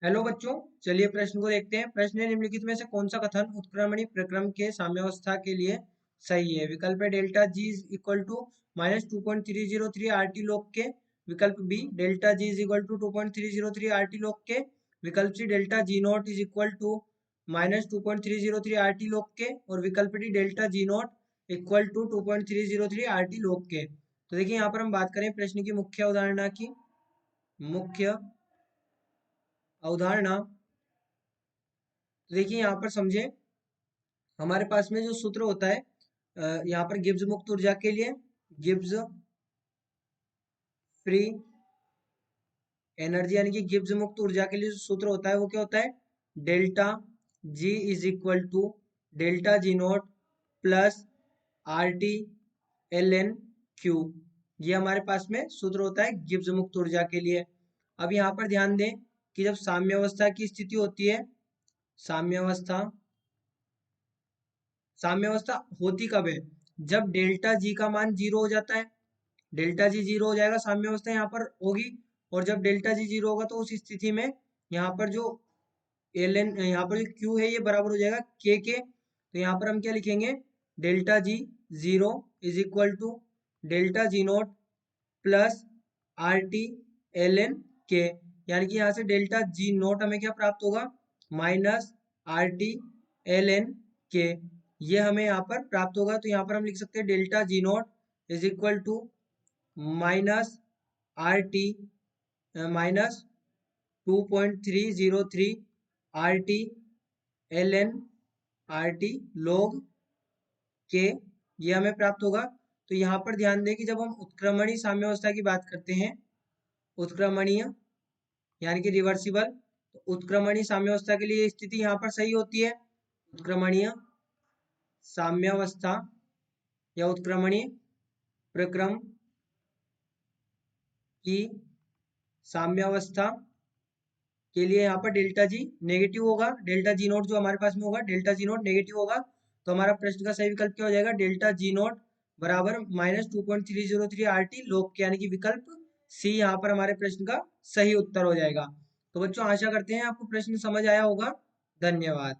Hello बच्चों, चलिए प्रश्न को देखते हैं। प्रश्न है, निम्नलिखित में से कौन सा कथन उत्क्रमणी प्रक्रम के साम्यावस्था के लिए सही है? विकल्प है delta G is equal to -2.303 RT log K. विकल्प B delta G is equal to 2.303 RT log K. विकल्प C delta G naught is equal to -2.303 RT log K. और विकल्प D delta G naught equal to 2.303 RT log के। तो देखिए यहाँ पर हम बात करें प्रश्न की मुख्य अवधारणा की। मुख्य अवधारणा, तो देखिए यहाँ पर समझे, हमारे पास में जो सूत्र होता है यहाँ पर गिब्स मुक्त ऊर्जा के लिए, गिब्स फ्री एनर्जी यानी कि गिब्स मुक्त ऊर्जा के लिए जो सूत्र होता है वो क्या होता है? Delta G is equal to delta G naught plus R T L N Q. ये हमारे पास में सूत्र होता है गिब्स मुक्त ऊर्जा के लिए। अब यहाँ पर ध्यान दें कि जब साम्यावस्था की स्थिति होती है, साम्यावस्था साम्यावस्था होती कब है? जब डेल्टा जी का मान जीरो हो जाता है। डेल्टा जी जीरो हो जाएगा, साम्यावस्था यहाँ पर होगी। और जब डेल्टा जी जीरो होगा तो उस स्थिति में यहाँ पर जो एल एन, यहाँ पर जो क्यू है ये बराबर हो जाएगा के। तो यहाँ पर हम क्या लिखेंगे? Delta G zero is equal to delta G naught plus R T L N K. यानी कि यहाँ से डेल्टा जी नॉट हमें क्या प्राप्त होगा? Minus R T L N K. ये हमें यहाँ पर प्राप्त होगा। तो यहाँ पर हम लिख सकते हैं delta G naught is equal to minus R T minus 2.303 R T L N R T log K, ये हमें प्राप्त होगा। तो यहाँ पर ध्यान दें कि जब हम उत्क्रमणी साम्यावस्था की बात करते हैं, उत्क्रमणीय यानी कि रिवर्सिबल, तो उत्क्रमणी साम्यावस्था के लिए स्थिति यहाँ पर सही होती है। उत्क्रमणीय साम्यावस्था या उत्क्रमणीय प्रक्रम की साम्यावस्था के लिए यहाँ पर डेल्टा जी नेगेटिव होगा। डेल्टा जी नोट जो हमारे पास में होगा, डेल्टा जी नोट नेगेटिव होगा। तो हमारा प्रश्न का सही विकल्प क्या हो जाएगा? डेल्टा जी नोट बराबर -2.303 RT log के, यानी कि विकल्प सी यहाँ पर हमारे प्रश्न का सही उत्तर हो जाएगा। तो बच्चों, आशा करते हैं आपको प्रश्न समझ आया होगा। धन्यवाद।